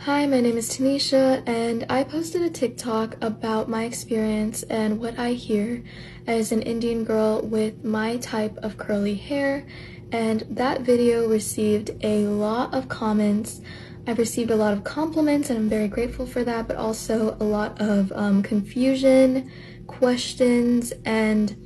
Hi, my name is Tanisha, and I posted a TikTok about my experience and what I hear as an Indian girl with my type of curly hair, and that video received a lot of comments. I've received a lot of compliments, and I'm very grateful for that, but also a lot of confusion, questions, and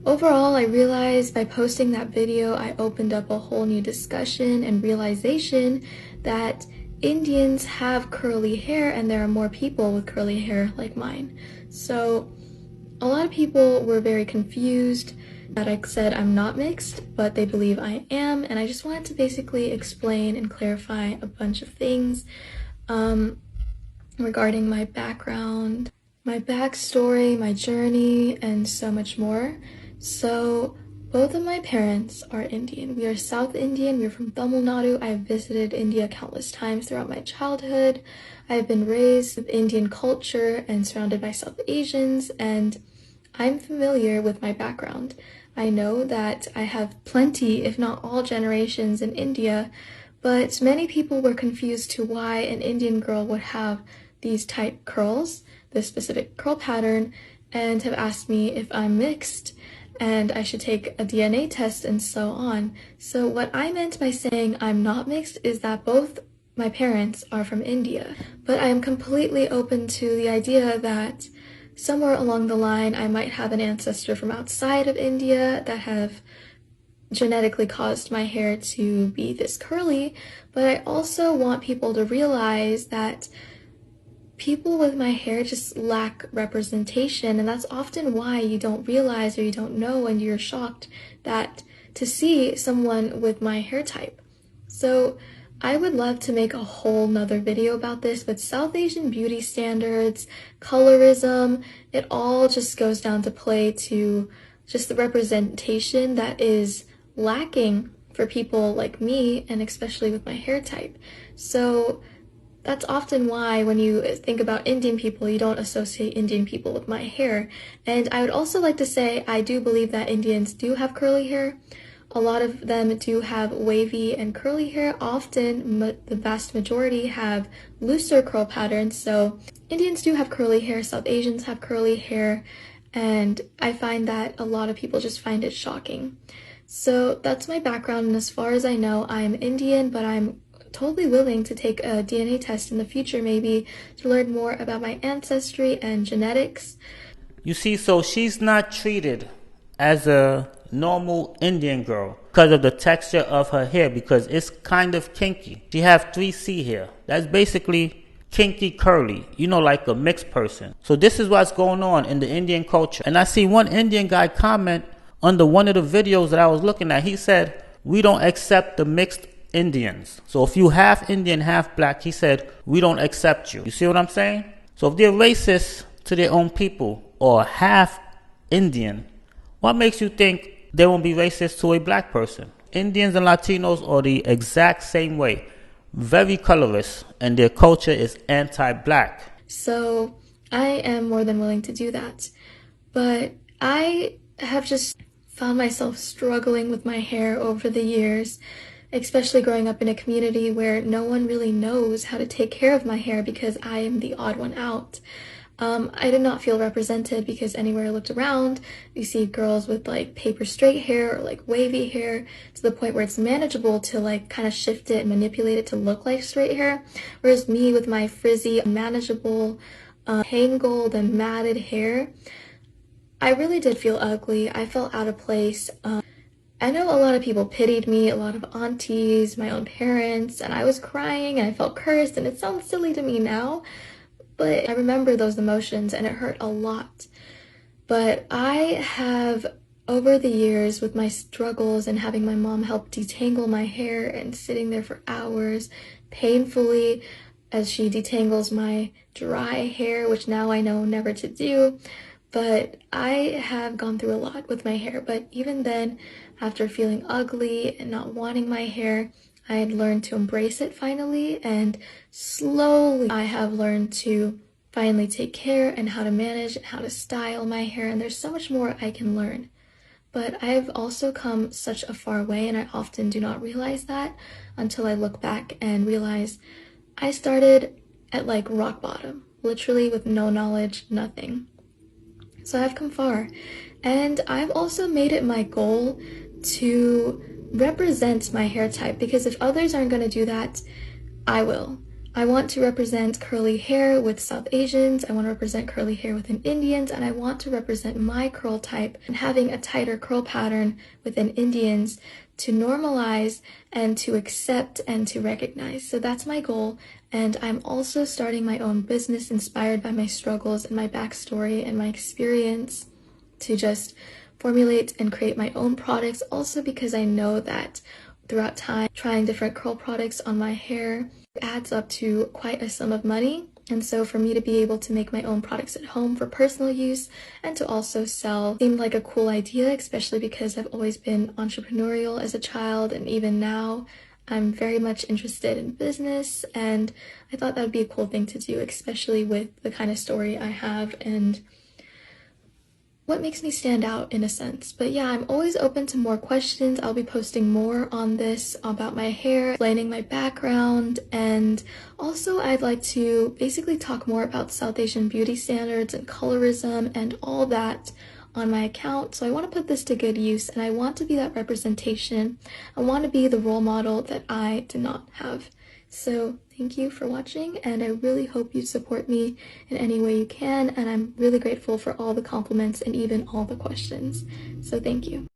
overall, I realized by posting that video, I opened up a whole new discussion and realization that Indians have curly hair and there are more people with curly hair like mine. So a lot of people were very confused that I said I'm not mixed, but they believe I am, and I just wanted to basically explain and clarify a bunch of things regarding my background, my backstory, my journey, and so much more. So both of my parents are Indian. We are South Indian. We're from Tamil Nadu. I've visited India countless times throughout my childhood. I've been raised with Indian culture and surrounded by South Asians, and I'm familiar with my background. I know that I have plenty, if not all, generations in India, but many people were confused to why an Indian girl would have these tight curls, this specific curl pattern, and have asked me if I'm mixed and I should take a DNA test and so on. So what I meant by saying I'm not mixed is that both my parents are from India, but I am completely open to the idea that somewhere along the line I might have an ancestor from outside of India that have genetically caused my hair to be this curly, but I also want people to realize that people with my hair just lack representation, and that's often why you don't realize or you don't know and you're shocked that to see someone with my hair type. So I would love to make a whole nother video about this, but South Asian beauty standards, colorism, it all just goes down to play to just the representation that is lacking for people like me, and especially with my hair type. So that's often why when you think about Indian people, you don't associate Indian people with my hair. And I would also like to say I do believe that Indians do have curly hair. A lot of them do have wavy and curly hair. Often, the vast majority have looser curl patterns. So Indians do have curly hair, South Asians have curly hair, and I find that a lot of people just find it shocking. So that's my background, and as far as I know, I'm Indian, but I'm totally willing to take a DNA test in the future, maybe to learn more about my ancestry and genetics. You see, so she's not treated as a normal Indian girl because of the texture of her hair, because it's kind of kinky. She have 3C hair. That's basically kinky curly, like a mixed person. So this is what's going on in the Indian culture. And I see one Indian guy comment under one of the videos that I was looking at. He said, "We don't accept the mixed Indians. So if you half Indian, half black," he said, "we don't accept you." You see what I'm saying? So if they're racist to their own people or half Indian, what makes you think they won't be racist to a black person? Indians and Latinos are the exact same way. Very colorless, and their culture is anti-black. So I am more than willing to do that. But I have just found myself struggling with my hair over the years, especially growing up in a community where no one really knows how to take care of my hair because I am the odd one out. I did not feel represented because anywhere I looked around, you see girls with like paper straight hair or like wavy hair to the point where it's manageable to like kind of shift it and manipulate it to look like straight hair. Whereas me with my frizzy, manageable, tangled and matted hair, I really did feel ugly. I felt out of place. I know a lot of people pitied me, a lot of aunties, my own parents, and I was crying and I felt cursed, and it sounds silly to me now, but I remember those emotions and it hurt a lot. But I have, over the years, with my struggles and having my mom help detangle my hair and sitting there for hours painfully as she detangles my dry hair, which now I know never to do, but I have gone through a lot with my hair. But even then, after feeling ugly and not wanting my hair, I had learned to embrace it finally, and slowly I have learned to finally take care and how to manage and how to style my hair, and there's so much more I can learn. But I've also come such a far way, and I often do not realize that until I look back and realize I started at like rock bottom, literally with no knowledge, nothing. So I've come far. And I've also made it my goal to represent my hair type because if others aren't going to do that, I will. I want to represent curly hair with South Asians, I want to represent curly hair within Indians, and I want to represent my curl type and having a tighter curl pattern within Indians to normalize and to accept and to recognize. So that's my goal. And I'm also starting my own business inspired by my struggles and my backstory and my experience to just formulate and create my own products. Also because I know that throughout time, trying different curl products on my hair adds up to quite a sum of money. And so for me to be able to make my own products at home for personal use and to also sell seemed like a cool idea, especially because I've always been entrepreneurial as a child, and even now I'm very much interested in business, and I thought that would be a cool thing to do, especially with the kind of story I have and what makes me stand out in a sense. But yeah, I'm always open to more questions. I'll be posting more on this about my hair, explaining my background, and also I'd like to basically talk more about South Asian beauty standards and colorism and all that on my account. So I want to put this to good use, and I want to be that representation. I want to be the role model that I did not have. So thank you for watching, and I really hope you support me in any way you can, and I'm really grateful for all the compliments and even all the questions. So thank you.